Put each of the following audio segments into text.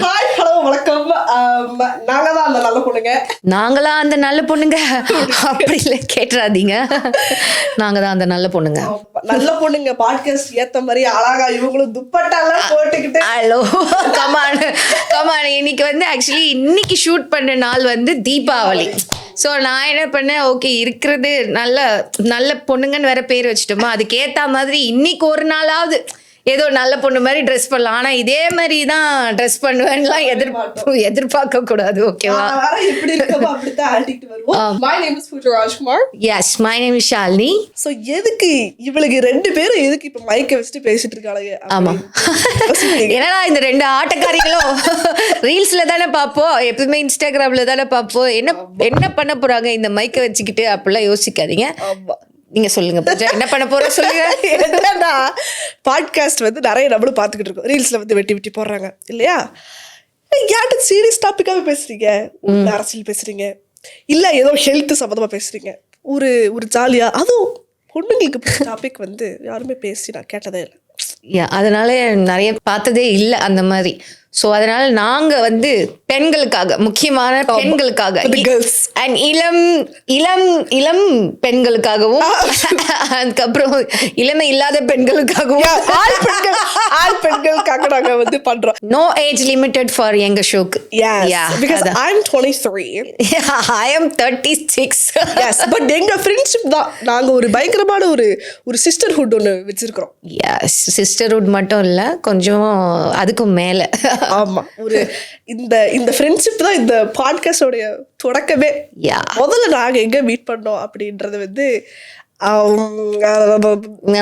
Hi hello வணக்கம். நாங்க தான் அந்த நல்ல பொண்ணுங்க. நாங்களா அந்த நல்ல பொண்ணுங்க? அப்படி இல்லை, கேட்டுறாதீங்க. நாங்க தான் அந்த நல்ல பொண்ணுங்க. நல்ல பொண்ணுங்க பாட்காஸ்ட் ஏத்த மாதிரி அழகா இவங்களும் துப்பட்டாலாம் போட்டுக்கிட்டு. Hello come on. இன்னைக்கு வந்து ஆக்சுவலி இன்னைக்கு ஷூட் பண்ண நாள் வந்து தீபாவளி. ஸோ நான் என்ன பண்ணேன், ஓகே இருக்கிறது நல்ல நல்ல பொண்ணுங்கன்னு வேற பேர் வச்சுட்டோமா, அதுக்கு ஏற்ற மாதிரி இன்னைக்கு ஒரு நாளாவது ஏதோ நல்ல பொண்ணு மாதிரி ட்ரெஸ் பண்ணலாம். ஆனால் இதே மாதிரி தான் ட்ரெஸ் பண்ணுவேன்லாம் எதிர்பார்க்க கூடாது. ஓகேவா? My name is Pooja Rajkumar. Yes, my name is Shalini. So எதுக்கு இவளுக்கு ரெண்டு பேரும் எதுக்கு இப்ப மைக்க வச்சுட்டு பேசிட்டு இருக்காங்க? ஆமா, என்னடா இந்த ரெண்டு ஆட்டக்காரிகளும் ரீல்ஸ்ல தானே பார்ப்போம், எப்பவுமே இன்ஸ்டாகிராம்ல தானே பார்ப்போம், என்ன பண்ண போறாங்க இந்த மைக்க வச்சுக்கிட்டு அப்படிலாம் யோசிக்காதீங்க. நீங்க சொல்லுங்க பூஜா, என்ன பண்ண போற சொல்லுங்க. என்னன்னா பாட்காஸ்ட் வந்து நிறைய நம்மளும் பார்த்துக்கிட்டு இருக்கோம். ரீல்ஸ்ல வந்து வெட்டி வெட்டி போடுறாங்க இல்லையா? யார்ட்ட சீரியஸ் டாபிக்காவே பேசுறீங்க, அரசியல் பேசுறீங்க, இல்ல ஏதோ ஹெல்த் சம்பந்தமா பேசுறீங்க, ஒரு ஜாலியா, அதுவும் பொண்ணுங்களுக்கு டாபிக் வந்து யாருமே பேசி நான் கேட்டதே இல்லை. அதனால நிறைய பார்த்ததே இல்லை அந்த மாதிரி. ஸோ அதனால நாங்க வந்து பெண்களுக்காக, முக்கியமான பெண்களுக்காக அண்ட் இளம் இளம் இளம் பெண்களுக்காகவும் அதுக்கப்புறம் இளமை இல்லாத பெண்களுக்காகவும் ஆல் பெண்களுக்காக நாங்க வந்து பண்றோம். நோ ஏஜ் லிமிட்டட் ஃபார் எங்க ஷோக்கு. Because I'm 23. I am 36. Yes, but எங்க ஃப்ரெண்ட்ஷிப் தான் நாங்க ஒரு பயங்கரமான ஒரு சிஸ்டர்ஹுட் ஒன்று வச்சிருக்கிறோம். எஸ், சிஸ்டர்ஹுட் மட்டும் இல்லை, கொஞ்சம் அதுக்கும் மேலே. ஆமா, ஒரு இந்த ஃப்ரெண்ட்ஷிப் தான் இந்த பாட்காஸ்டோடைய தொடக்கமே. முதல்ல நாங்க எங்க மீட் பண்ணோம் அப்படின்றது வந்து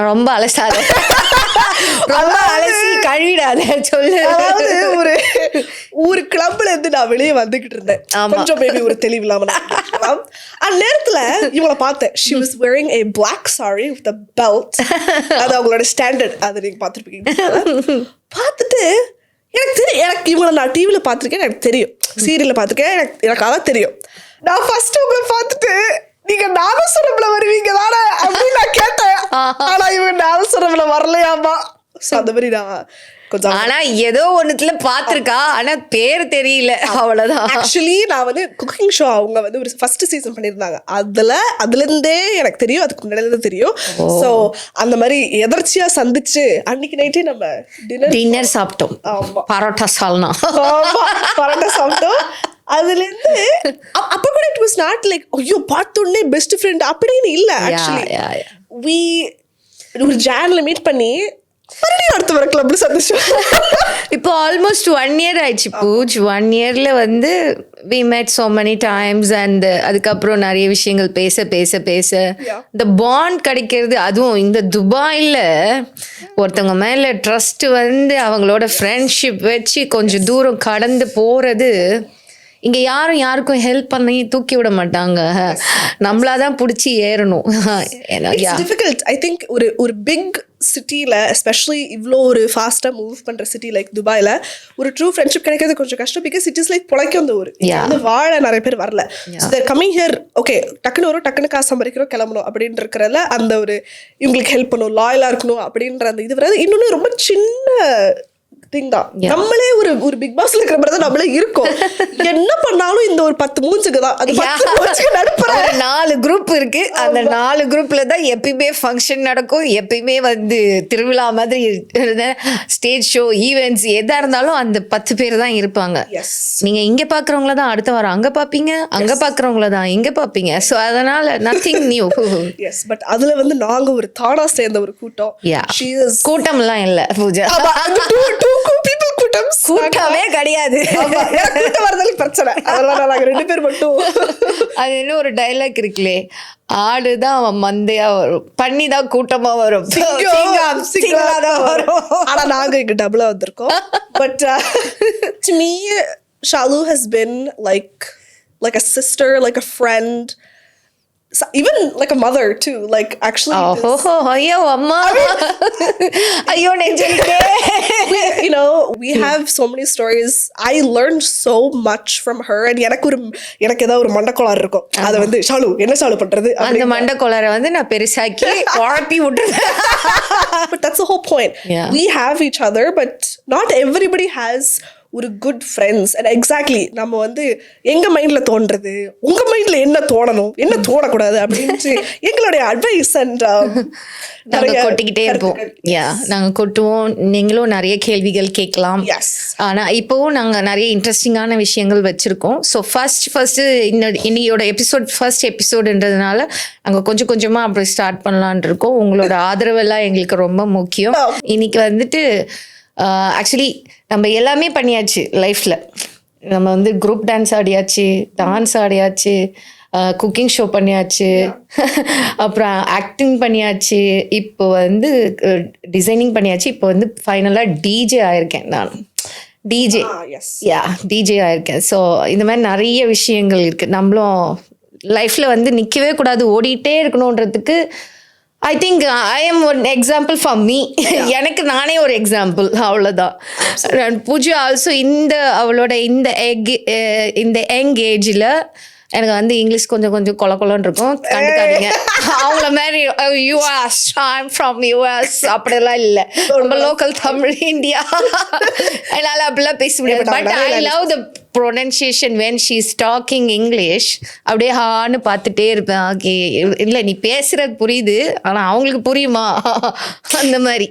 ரொம்ப அலசாத, ரொம்ப அலசி கழுவிடாத சொல்லு. அதாவது ஒரு கிளப்ல இருந்து நான் வெளியே வந்துகிட்டு இருந்தேன், கொஞ்சம் மேபி ஒரு தெளிவு இல்லாம. அந்த நேரத்துல இவளை பார்த்தேன். She was wearing a black saree with a belt. அது அவங்களோட ஸ்டாண்டர்ட், அது நீங்க பார்த்துருப்பீங்க. பார்த்துட்டு எனக்கு தெரியும், எனக்கு இவங்களை நான் டிவியில பார்த்துருக்கேன், எனக்கு தெரியும், சீரியல்ல பார்த்துருக்கேன், எனக்கு அதான் தெரியும். நான் ஃபர்ஸ்ட் உங்களை பார்த்துட்டு நீங்க நாதஸ்வரம்ல வருவீங்க தானே அப்படின்னு நான் கேட்டேன். ஆனா இவங்க நாதஸ்வரம்ல வரலையாமா. அந்த மாதிரி நான் கொஞ்சம், ஆனா ஏதோ ஒண்ணுத்துல பாத்திருக்கா, ஆனா பேர் தெரியல, அவ்வளவுதான். ஆக்சுவலி நான் வந்து குக்கிங் ஷோ அவங்க வந்து ஒரு ஃபர்ஸ்ட் சீசன் பண்ணியிருந்தாங்க. அதுல இருந்தே எனக்கு தெரியும், அதுக்கு முன்னாடி தெரியும். ஸோ அந்த மாதிரி எதர்ச்சியா சந்திச்சு அன்னைக்கு நைட்டே நம்ம டின்னர் சாப்பிட்டோம். பரோட்டா சால்னா பரோட்டா சாப்பிட்டோம். அதுல இருந்து அப்ப கூட இட் வாஸ் நாட் லைக் ஐயோ பார்த்தோன்னே பெஸ்ட் ஃப்ரெண்ட் அப்படின்னு இல்ல. ஆக்சுவலி ஒரு ஜான்ல மீட் பண்ணி அடுத்த வர கிளப்ல சந்தோஷம். இப்போ ஆல்மோஸ்ட் 1 year ஆயிடுச்சு பூஜ். 1 yearல வந்து we met so many times and அதுக்கப்புறம் நிறைய விஷயங்கள் பேச இந்த பாண்ட் கிடைக்கிறது. அதுவும் இந்த துபாயில ஒருத்தவங்க மேல ட்ரஸ்ட் வந்து அவங்களோட ஃப்ரெண்ட்ஷிப் வச்சு கொஞ்சம் தூரம் கடந்து போறது. இங்க யாருக்கும் ஹெல்ப் பண்ணி தூக்கி விட மாட்டாங்க, நம்மளாதான் பிடிச்சி ஏறணும். டிஃபிகல்ட். ஐ திங்க் ஒரு பிக் சிட்டியில், எஸ்பெஷலி இவ்வளோ ஒரு ஃபாஸ்ட்டாக மூவ் பண்ணுற சிட்டி லைக் துபாயில் ஒரு ட்ரூ ஃப்ரெண்ட்ஷிப் கிடைக்கிறது கொஞ்சம் கஷ்டம். பிகாஸ் இட் இஸ் லைக் பிழைக்க வந்த ஊர், வந்து வாழ நிறைய பேர் வரல. கம்மிங் ஹியர் ஓகே, டக்குன்னு வரும், டக்குன்னு காசு சம்பாதிக்கிறோம், கிளம்பணும் அப்படின்னு இருக்கிறதுல அந்த ஒரு இவங்களுக்கு ஹெல்ப் பண்ணணும், லாயலாக இருக்கணும் அப்படின்ற அந்த இது வராது. இன்னொன்று ரொம்ப சின்ன திங் தான். நம்மளே ஒரு பிக் பாஸ்ல இருக்கிற மாதிரி தான் நம்மளே இருக்கோம். என்ன பண்ணாலும் இந்த ஒரு 10 மூஞ்சுக்கு தான், அது 10 மூஞ்சுக்கு நடுப்புற 4 குரூப் இருக்கு. அந்த 4 குரூப்ல தான் எப்பயுமே ஃபங்க்ஷன் நடக்கும், எப்பயுமே வந்து திருவிழா மாதிரி ஸ்டேஜ் ஷோ ஈவெண்ட்ஸ் எதா இருந்தாலும் அந்த 10 பேர் தான் இருப்பாங்க. நீங்க இங்க பாக்குறவங்கள தான் அடுத்த வாரம் அங்க பாப்பீங்க, அங்க பாக்குறவங்கள தான் இங்க பாப்பீங்க. சோ அதனால நத்திங் நியூ. எஸ், பட் அதுல வந்து நாங்க ஒரு தானா சேர்ந்த ஒரு கூட்டம். கூட்டம் எல்லாம் இல்ல பூஜா, கூட்டமே கிடையாது. கூட்டம் வரதுக்கு பிரச்சனை, அதெல்லாம் நாங்க 2 பேர் மட்டும். அது என்ன ஒரு டைலாக் இருக்குல்லே, ஆடுதான் மந்தையா வரும், பண்ணிதான் கூட்டமா வரும், வரும். ஆனா நாங்க இங்க டபுளா வந்திருக்கோம். But to me Shalu has been like a sister, like a friend, even like a mother too, like actually ayyo amma ayyo nengilke. You know, we have so many stories. I learned so much from her. And எனக்கு ஏதாவது ஒரு மண்டக்கோளாறு இருக்கும், அதை வந்து ஷாலு என்ன ஷாலு பண்றது, அந்த மண்டக்கோளாரை வந்து நான் பெருசாக்கி குழப்பி விட்டுருவேன். But that's the whole point. We have each other, but not everybody has ஒரு குட் ஃப்ரெண்ட்ஸ் அண்ட் எக்ஸாக்ட்லி நம்ம வந்து எங்க மைண்ட்ல தோன்றது, உங்க மைண்ட்ல என்ன தோணணும் என்ன தோணக்கூடாது அப்படின்ட்டு எங்களுடைய அட்வைஸ் அண்ட் நாங்க கொட்டிக்கிட்டே இருப்போம். நாங்க கொட்டுவோம், நீங்களும் நிறைய கேள்விகள் கேட்கலாம். ஆனா இப்போவும் நாங்க நிறைய இன்ட்ரெஸ்டிங்கான விஷயங்கள் வச்சிருக்கோம். ஸோ ஃபர்ஸ்ட் இன்னையோட ஃபர்ஸ்ட் எபிசோடுன்றதுனால நாங்க கொஞ்சம் கொஞ்சமா அப்படி ஸ்டார்ட் பண்ணலான் இருக்கோம். உங்களோட ஆதரவெல்லாம் எங்களுக்கு ரொம்ப முக்கியம். இன்னைக்கு வந்துட்டு ஆக்சுவலி நம்ம எல்லாமே பண்ணியாச்சு லைஃப்ல. நம்ம வந்து குரூப் டான்ஸ் ஆடியாச்சு, டான்ஸ் ஆடியாச்சு, குக்கிங் ஷோ பண்ணியாச்சு, அப்புறம் ஆக்டிங் பண்ணியாச்சு, இப்போ வந்து டிசைனிங் பண்ணியாச்சு, இப்போ வந்து ஃபைனலாக டிஜே ஆயிருக்கேன். நான் டிஜே டிஜே ஆயிருக்கேன். ஸோ இந்த மாதிரி நிறைய விஷயங்கள் இருக்குது. நம்மளும் லைஃப்பில் வந்து நிற்கவே கூடாது, ஓடிட்டே இருக்கணுன்றதுக்கு I think I am one example for me. எனக்கு நானே ஒரு எக்ஸாம்பிள், அவ்வளோதான். பூஜா ஆல்சோ அவளோட இந்த யங் ஏஜில் எனக்கு வந்து இங்கிலீஷ் கொஞ்சம் கொலன்னு இருக்கும், கண்டுக்காதீங்க. அவங்கள மாதிரி யூஎஸ் ஐம் ஃப்ரம் யூஎஸ் அப்படிலாம் இல்லை, ரொம்ப லோக்கல் தமிழ் இந்தியா, என்னால் அப்படிலாம் பேச முடியாது. But I love the pronunciation when she is talking English. அப்படியே ஹான்னு பார்த்துட்டே இருப்பேன். ஓகே, இல்லை நீ பேசுறது புரியுது, ஆனால் அவங்களுக்கு புரியுமா அந்த மாதிரி.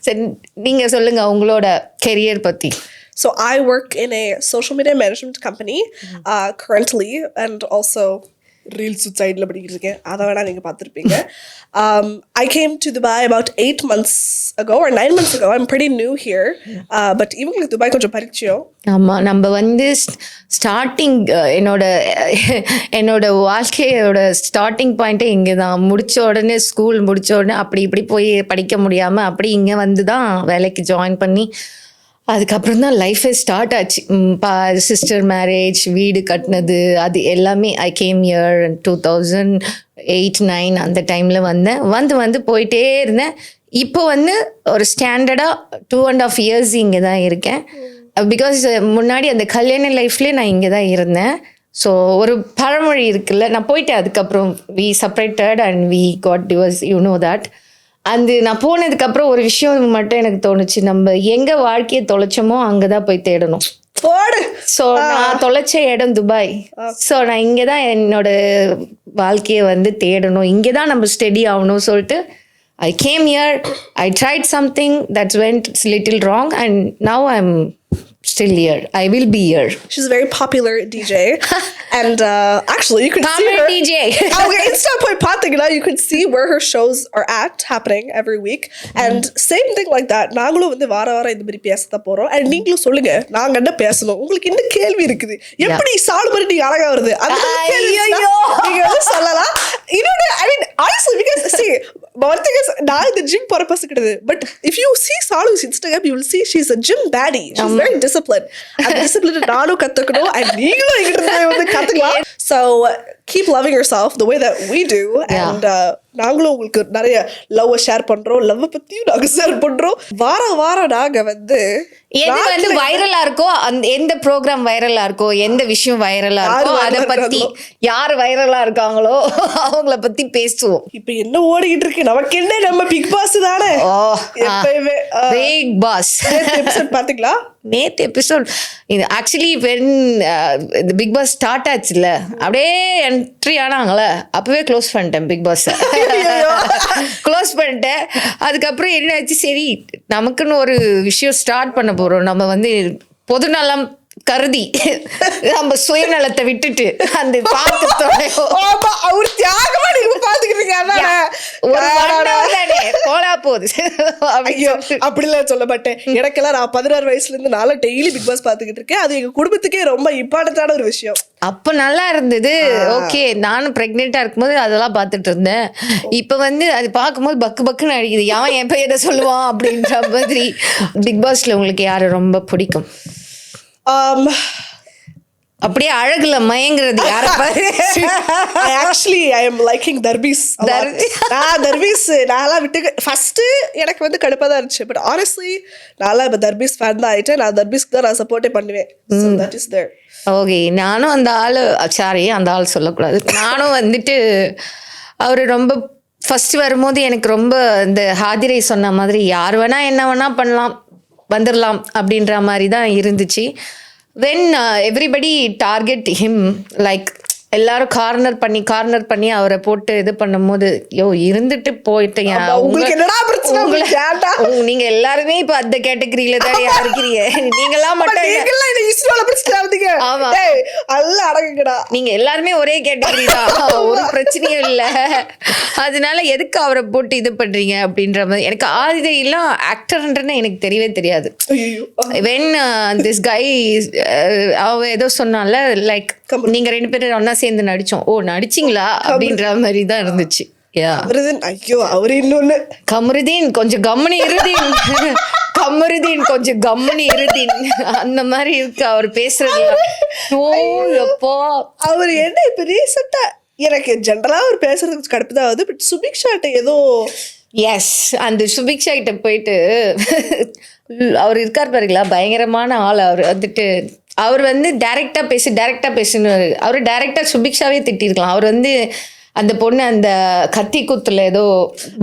சரி, நீங்கள் சொல்லுங்கள் உங்களோட கெரியர் பற்றி. So I work in a social media management company currently, and also Reels side la படிக்கிட்டு இருக்கேன். அத வேணா நீங்க பார்த்திருப்பீங்க. I came to Dubai about 8 months ago or 9 months ago. I'm pretty new here, but இவங்களுக்கு Dubai கொஞ்சம் பரிச்சயம். ஆமாம், நம்ம வந்து ஸ்டார்டிங் என்னோட வாழ்க்கையோட ஸ்டார்டிங் பாயிண்ட்டே இங்கே தான். ஸ்கூல் முடித்த உடனே அப்படி இப்படி போய் படிக்க முடியாமல் அப்படி இங்கே வந்து தான் வேலைக்கு ஜாயின் பண்ணி அதுக்கப்புறம் தான் லைஃபே ஸ்டார்ட் ஆச்சு. சிஸ்டர் மேரேஜ், வீடு கட்டினது, அது எல்லாமே. ஐ கேம் இயர் 2008-9 அந்த டைமில் வந்து போயிட்டே இருந்தேன். இப்போ வந்து ஒரு ஸ்டாண்டர்டாக 2.5 years இங்கே தான் இருக்கேன். பிகாஸ் முன்னாடி அந்த கல்யாண லைஃப்லேயே நான் இங்கே தான் இருந்தேன். ஸோ ஒரு பழமொழி இருக்குல்ல, நான் போயிட்டேன் அதுக்கப்புறம் we separated and we got divorce, you know that. நான் போனதுக்கப்புறம் ஒரு விஷயம் மட்டும் எனக்கு தோணுச்சு, நம்ம எங்கே வாழ்க்கையை தொலைச்சோமோ அங்கே தான் போய் தேடணும். ஸோ நான் தொலைச்ச இடம் துபாய். ஸோ நான் இங்கே தான் என்னோட வாழ்க்கையை வந்து தேடணும், இங்கே தான் நம்ம ஸ்டடி ஆகணும் சொல்லிட்டு I came here, I tried something that went little wrong, and now I'm still here. I will be here. She's a very popular DJ. And actually you could see her DJ. Okay, Insta point pathina, you could see where her shows are happening every week. And same thing like that, நாங்களும் வந்து வார இந்த மாதிரி பேசத போறோம். And நீங்களும் சொல்லுங்க, நாங்க என்ன பேசணும், உங்களுக்கு என்ன கேள்வி இருக்குது, எப்படி சால் மாதிரி நீங்க அழகா வருது, அந்த கேள்வி நீங்க வந்து சொல்லலாம். இன்னொரு I mean honestly, because see, one thing is நான் இந்த ஜிம் போற பசங்க கிடையாது. But if you see Salu's Instagram, you will see she's a gym baddie. She's very disciplined. And discipline நானும் கத்துக்கணும், and நீங்களும் எங்கிட்ட வந்து கத்துக்கலாம். So keep loving yourself the way that we do. And நாங்களும் உங்களுக்கு நிறைய லவ் ஷேர் பண்றோம், லவ் பத்தியும் நாங்க ஷேர் பண்றோம். வாரம் நாங்க வந்து எது வந்து வைரலா இருக்கோ, எந்த ப்ரோக்ராம் வைரலா இருக்கோ, எந்த விஷயம் வைரலா இருக்கோ அதை பத்தி, யார் வைரலா இருக்காங்களோ அவங்கள பத்தி பேசுவோம். இப்ப என்ன ஓடிக்கிட்டு இருக்கு நமக்கு என்ன, நம்ம பிக் பாஸ் தானே எப்பயுமே. பிக் பாஸ் எபிசோட் பாத்தீங்களா? நேத்து எபிசோட் இது actually when Bigg Boss start ஆச்சுல்ல, அப்படியே என்ட்ரி ஆனாங்கள, அப்பவே க்ளோஸ் பண்ணிட்டேன் பிக் பாஸ். க்ளோஸ் பண்ணிட்டேன். அதுக்கப்புறம் என்ன ஆச்சு, சரி நமக்குன்னு ஒரு விஷயம் ஸ்டார்ட் பண்ண போறோம், நம்ம வந்து பொதுநலம் கருதி நம்ம சுயநலத்தை விட்டுட்டு அந்த அப்படிலாம் சொல்ல மாட்டேன். எனக்கெல்லாம் நான் 16 வயசுல இருந்து நாள டெய்லி பிக் பாஸ் பாத்துக்கிட்டு இருக்கேன். அது எங்க குடும்பத்துக்கே ரொம்ப இம்பார்ட்டன்டான ஒரு விஷயம். அப்ப நல்லா இருந்தது. ஓகே, நானும் பிரெக்னெண்டா இருக்கும்போது அதெல்லாம் பாத்துட்டு இருந்தேன். இப்ப வந்து அது பார்க்கும்போது பக்குன்னு அடிக்குது, யான் எப்ப எதை சொல்லுவான் அப்படின்ற மாதிரி. பிக் பாஸ்ல உங்களுக்கு யாரு ரொம்ப பிடிக்கும்? அப்படியே அழகுல மயங்கிறது யார பாரு. Actually I am liking Darbis. Darbis நான்லாம் விட்டு ஃபர்ஸ்ட் எனக்கு வந்து கடுப்பா தான் இருந்துச்சு. பட் honestly நான்லாம் இப்ப Darbis ஃபேன் தான் ஆயிட்டேன். நான் Darbisக்கு தான் நான் சப்போர்ட்டே பண்ணுவேன். So that is there. Okay, நானும் அந்த ஆள் சொல்லக்கூடாது. நானும் வந்துட்டு அவரு ரொம்ப ஃபர்ஸ்ட் வரும்போது எனக்கு ரொம்ப இந்த ஹாதிரை சொன்ன மாதிரி யார் வேணா என்ன வேணா பண்ணலாம், வந்துடலாம் அப்படின்ற மாதிரி தான் இருந்துச்சு. when everybody target him like எல்லாரும் கார்னர் பண்ணி அவரை போட்டு இது பண்ணும்போது இருந்துட்டு போயிட்டீங்க. உங்களுக்கு என்னடா பிரச்சனை? நீங்க எல்லாருமே இப்ப அந்த கேட்டகரியில தான் இருக்கிறீங்க. நீங்களாம் மட்டும் ஆமா நீங்க எல்லாருமே ஒரே கேட்டகரி தான், ஒரு பிரச்சனையும் இல்ல. அதனால எதுக்கு அவரை போட்டு இது பண்றீங்க அப்படின்ற மாதிரி. எனக்கு ஆதிதை எல்லாம் ஆக்டர்ன்றன்னு எனக்கு தெரியவே தெரியாது. when this guy அவ ஏதோ சொன்னால லைக் நீங்க 2 பேரும் ஒன்னா சேர்ந்து நடிச்சோம். நடிச்சிங்களா அப்படின்ற மாதிரி தான் இருந்துச்சு. ஐயோ அவரு இன்னொன்னு கமருதீன் கொஞ்சம் கம்முனி இருதீன் கமருதீன் கொஞ்சம் கம்முனி இருதீன் அந்த மாதிரி இருக்கு அவர் பேசுறது. அவர் என்ன இப்ப ரீசெண்டா எனக்கு ஜென்ரலா அவர் பேசுறதுக்கு கடுப்பு தான் ஆகுது. பட் சுபிக்ஷாட்ட ஏதோ எஸ் அந்த சுபிக்ஷா கிட்ட போயிட்டு அவர் இருக்கார் பாருங்களா, பயங்கரமான ஆள். அவர் வந்துட்டு அவர் வந்து டைரக்டா பேசுன்னு அவர் டைரக்டா சுபிக்ஷாவே திட்டிருக்கலாம். அவர் வந்து அந்த பொண்ணு அந்த கத்தி குத்துல ஏதோ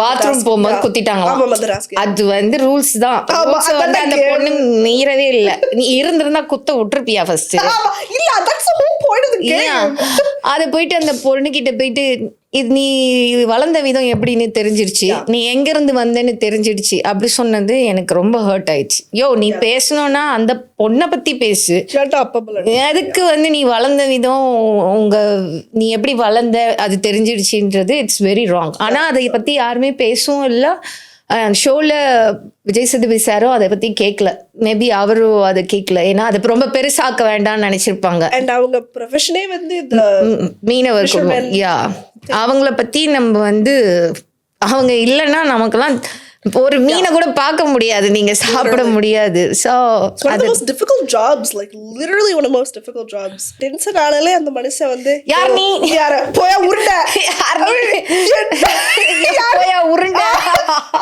பாத்ரூம் போகும்போது குத்திட்டாங்களாம். அது வந்து ரூல்ஸ் தான். வந்து அந்த பொண்ணு மீறவே இல்லை. நீ இருந்திருந்தா குத்த விட்டுருப்பியா ஃபர்ஸ்ட்? அத போயிட்டு அந்த பொண்ணு கிட்ட போயிட்டு இது நீ வளர்ந்த விதம் எப்படின்னு தெரிஞ்சிருச்சு, நீ எங்க இருந்து வந்தேன்னு தெரிஞ்சிடுச்சு அப்படி சொன்னது எனக்கு ரொம்ப ஹர்ட் ஆயிடுச்சு. நீ பேசணும்னா அந்த பொண்ணை பத்தி பேசு. அதுக்கு வந்து நீ வளர்ந்த விதம் நீ எப்படி வளர்ந்த அது தெரிஞ்சிடுச்சுன்றது இட்ஸ் வெரி ராங். ஆனா அதை பத்தி யாருமே பேசவும் இல்லை. ஷோல விஜய் சேதுபதி சாரும் அதை பத்தி கேட்கல. மேபி அவரும் அதை கேட்கல. ஏன்னா அதை ரொம்ப பெருசாக்க வேண்டாம்னு நினைச்சிருப்பாங்க. அவங்க ப்ரொஃபஷனே வந்து மீனவர் அவங்கள பத்தி நம்ம வந்து அவங்க இல்லைன்னா நமக்கெல்லாம் ஒரு மீனை கூட பார்க்க முடியாது, நீங்க சாப்பிட முடியாது. சோ அது most difficult jobs, like literally one of the most difficult jobs. Tension ஆனாலே அந்த மனுஷன் வந்து யார் நீ போயா உருண்டை போயா உருண்டை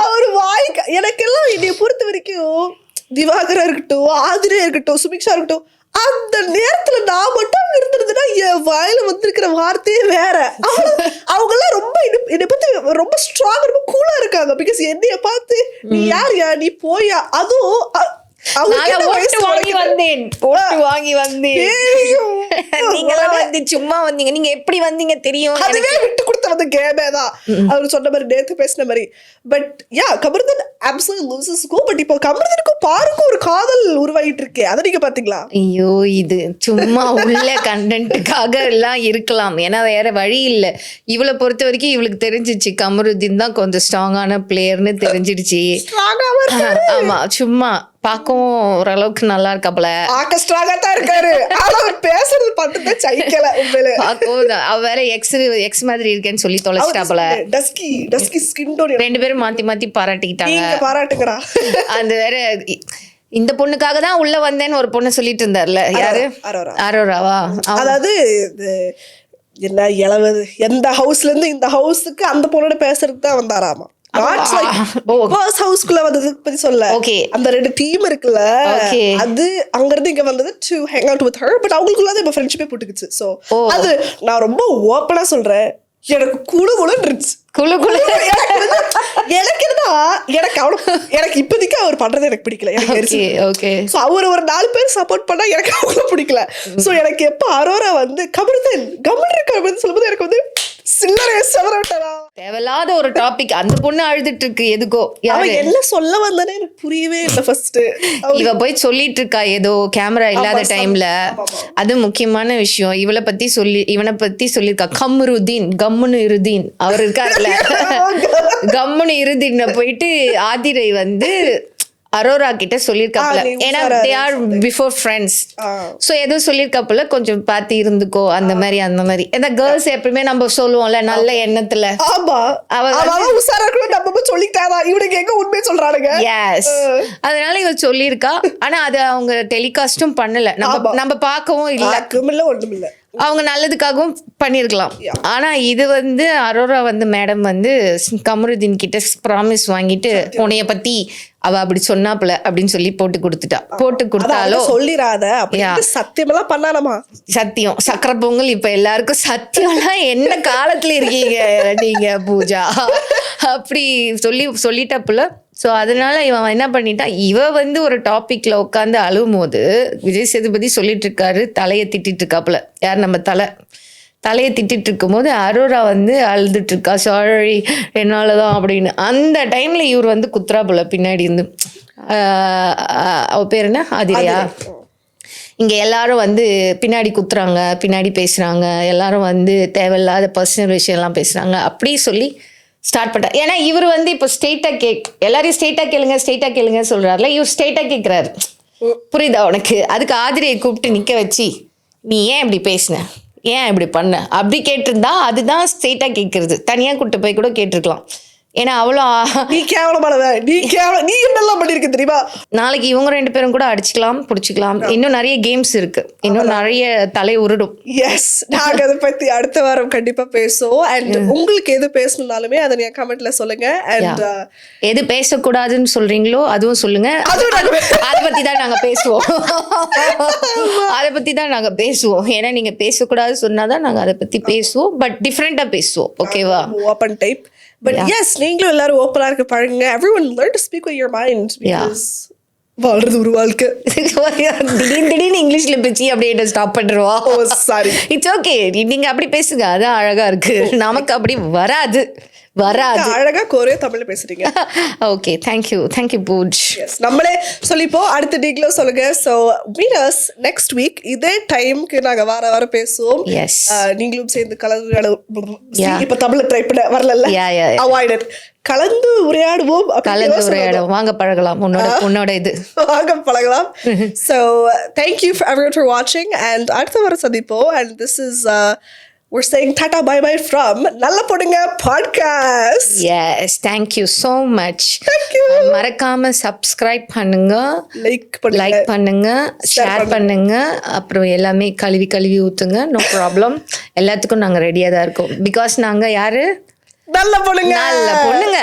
அவர் வாய். எனக்கெல்லாம் என்னைய பொறுத்த வரைக்கும் திவாகரா இருக்கட்டும், ஆதிரே இருக்கட்டும், சுபிக்ஷா இருக்கட்டும், அந்த நேரத்துல நான் மட்டும் இருந்திருந்தேன்னா என் வாயில வந்திருக்கிற வார்த்தையே வேற. அவங்க எல்லாம் ரொம்ப என்னை பத்தி ரொம்ப ஸ்ட்ராங்கா ரொம்ப கூலா இருக்காங்க. பிகாஸ் என்னைய பார்த்து நீ யார் நீ போயா, அதுவும் சும்மா வந்தீங்க, நீங்க எப்படி வந்தீங்க தெரியும். அதுவே விட்டு கொடுத்த வந்து கேமே தான் அவரு சொன்ன மாதிரி, நேத்து பேசின மாதிரி. But Kamaruddin absolutely loses school. But இப்போ கமருதீனுக்கும் பாருக்கும் ஒரு காதல் உருவாகிட்டு இருக்கே, அதை நீங்க பாத்தீங்களா? ஐயோ இது சும்மா உள்ள கண்டென்ட்டுக்காக எல்லாம் இருக்கலாம். ஏன்னா வேற வழி இல்ல. இவளை பொறுத்த வரைக்கும் இவளுக்கு தெரிஞ்சிச்சு கமருதீன் தான் கொஞ்சம் ஸ்ட்ராங்கான பிளேயர்னு தெரிஞ்சிடுச்சு. ஆமா சும்மா பாக்கவும் ஓரளவுக்கு நல்லா இருக்காப்ல, ஆர்கெஸ்ட்ராகத்தான் இருக்காரு. ஆனா பேசுறது பண்றது சைக்கல உண்மையில. பாக்கவும் அவ வேற எக்ஸ் மாதிரி இருக்கேன்னு சொல்லி தொலைச்சிட்டாப்ல. டஸ்கி ஸ்கின் டோன் 2 பேரும் மாத்தி மாத்தி பாராட்டிக்கிட்டாங்க. பாராட்டுங்கடா. அந்த வேற இந்த பொண்ணுக்காக தான் உள்ள வந்தேன்னு ஒரு பொண்ணு சொல்லிட்டு இருந்தார்ல, யாரு? அரோராவா? அதாவது என்ன இளவது எந்த ஹவுஸ்ல இருந்து இந்த ஹவுஸுக்கு அந்த பொண்ணோட பேசுறதுக்கு தான் வந்தாராமா. ஹவுஸ்க்குள்ள வந்தது பத்தி சொல்ல. அந்த 2 டீம் இருக்குல்ல, அது அங்க இருந்து இங்க வந்தது to hang out with her. But அவங்களுக்குள்ள இப்ப ஃப்ரெண்ட்ஷிப்பே போட்டுக்குச்சு. சோ அது நான் ரொம்ப ஓப்பனா சொல்றேன், எனக்கு குழுன்னு இருந்துச்சு. எனக்கு எனக்கு இப்போதைக்கு அவர் பண்றது எனக்கு பிடிக்கல. எனக்கு அவர் ஒரு 4 பேர் சப்போர்ட் பண்ணா எனக்கு அவங்கள பிடிக்கல. சோ எனக்கு எப்ப அரோரா வந்து கமருதீன் கமல் இருக்கு அப்படின்னு சொல்லும்போது எனக்கு வந்து தேவையில்லாத ஒரு டாபிக். அந்த பொண்ணு அழுதுட்டு இருக்கு எதுக்கோ. என்ன சொல்ல வந்தானே எனக்கு புரியவே இல்லை. ஃபர்ஸ்ட் இவ போய் சொல்லிட்டு இருக்கா ஏதோ கேமரா இல்லாத டைம்ல. அது முக்கியமான விஷயம். இவனை பத்தி சொல்லியிருக்கா கமருதீன் கம்முனு இருதீன். அவர் இருக்காருல்ல கம்முனு இருதீன் போயிட்டு ஆதிரை வந்து அரோரா கிட்ட சொல்லியிருக்காப்புல. ஏன்னா they are before friends. So ஏதோ சொல்லியிருக்காப்புல கொஞ்சம் பார்த்து இருந்துக்கோ அந்த மாதிரி. ஏன்னா கேர்ள்ஸ் எப்பவுமே நம்ம சொல்லுவோம்ல நல்ல எண்ணத்துல. அதனால இவ சொல்லியிருக்கா. ஆனா அது அவங்க டெலிகாஸ்டும் பண்ணல, நம்ம பார்க்கவும் இல்ல. ஒண்ணுமில்ல, அவங்க நல்லதுக்காகவும் பண்ணிருக்கலாம். ஆனா இது வந்து அரோரா வந்து மேடம் வந்து கமருதீன் கிட்ட ப்ராமிஸ் வாங்கிட்டு உன்னைய பத்தி அவ அப்படி சொன்னாப்புல அப்படின்னு சொல்லி போட்டு கொடுத்தாலும் சொல்லிராத சத்தியமெல்லாம் பண்ணானமா. சத்தியம் சக்கரை பொங்கல் இப்ப எல்லாருக்கும் சத்தியம்லாம் என்ன காலத்துல இருக்கீங்க நீங்க பூஜா அப்படி சொல்லிட்டாப்புல. ஸோ அதனால இவன் என்ன பண்ணிட்டான், இவ வந்து ஒரு டாபிக்ல உட்காந்து அழுவும் போது விஜய் சேதுபதி சொல்லிட்டு இருக்காரு, தலையை திட்டிட்டு இருக்காப்புல. யார் நம்ம தலையை திட்டிட்டு இருக்கும்போது அரோரா வந்து அழுதுட்டு இருக்கா, சாரி என்னாலதான் அப்படின்னு. அந்த டைம்ல இவர் வந்து குத்ராப்புல பின்னாடி இருந்து அவ பேர் என்ன ஆதிரியா, இங்கே எல்லாரும் வந்து பின்னாடி குத்துறாங்க, பின்னாடி பேசுகிறாங்க, எல்லாரும் வந்து தேவையில்லாத பர்சனல் விஷயம்லாம் பேசுகிறாங்க அப்படி சொல்லி ஸ்டார்ட் பண்ணிட்டார். ஏன்னா இவர் வந்து இப்போ ஸ்ட்ரெயிட்டாக எல்லாரையும் ஸ்ட்ரெயிட்டாக கேளுங்க சொல்கிறாருல, இவர் ஸ்ட்ரெயிட்டாக கேட்குறாரு. புரியுதா உனக்கு? அதுக்கு ஆதிரியை கூப்பிட்டு நிற்க வச்சு, நீ ஏன் இப்படி பேசின, ஏன் இப்படி பண்ண அப்படி கேட்டிருந்தா அதுதான் ஸ்ட்ரெயிட்டாக கேட்குறது. தனியாக கூப்பிட்டு போய் கூட கேட்டிருக்கலாம். ஏன்னா அவ்வளோ நீ கேவலமானவ, நீ என்னெல்லாம் பண்ணிருக்க தெரியுமா. நாளைக்கு இவங்க 2 பேரும் கூட அடிச்சுக்கலாம், பிடிச்சிக்கலாம். இன்னும் நிறைய கேம்ஸ் இருக்கு, இன்னும் நிறைய தலை உருடும். எஸ், நாங்க அதை பத்தி அடுத்த வாரம் கண்டிப்பா பேசுவோம். அண்ட் உங்களுக்கு எது பேசணும்னாலுமே அதை நீங்க கமெண்ட்ல சொல்லுங்க. அண்ட் எது பேசக்கூடாதுன்னு சொல்றீங்களோ அதுவும் சொல்லுங்க, அதை பத்தி தான் நாங்க பேசுவோம். அதை பத்தி தான் நாங்க பேசுவோம். ஏன்னா நீங்க பேசக்கூடாது சொன்னாதான் நாங்க அதை பத்தி பேசுவோம், பட் டிஃப்ரெண்டா பேசுவோம். ஓகேவா? Open type. But yes, நீங்களும் எல்லாரும் ஓப்பனா இருக்க பழகுங்க. Everyone learn to speak with your mind. Because வாழ்றது ஒரு வாழ்க்கை. திடீர்னு இங்கிலீஷ்ல பேசி அப்படியே ஸ்டாப் பண்ணிடுவா. ஓ சாரி, இட்ஸ் ஓகே, நீங்க அப்படி பேசுங்க, அதான் அழகா இருக்கு. நமக்கு அப்படி வராது. அழகா கோரே தமிழ்ல பேசுறீங்க. ஓகே, தேங்க்யூ பூஜ். நம்மளே சொல்லிப்போம், அடுத்த நீங்களோ சொல்லுங்க. So meet us next week இதே டைம்க்கு நாங்க வார பேசுவோம். நீங்களும் சேர்ந்து கலந்து இப்ப தமிழ்ல ட்ரை பண்ண வரல, அவாய்ட் கலந்து உரையாடுவோம். வாங்க பழகலாம், உன்னோட இது வாங்க பழகலாம். So thank you for everyone for watching, and அடுத்த வாரம் சந்திப்போம். And this is we're saying tata bye bye from Nalla Podunga podcast. Yes, thank you so much. Thank you. மறக்காம subscribe பண்ணுங்க, லைக் பண்ணுங்க, ஷேர் பண்ணுங்க. அப்புறம் எல்லாமே கழுவி ஊத்துங்க, நோ ப்ராப்ளம். எல்லாத்துக்கும் நாங்க ரெடியா தான் இருக்கோம். பிகாஸ் நாங்க யாரு? நல்ல பொண்ணுங்க.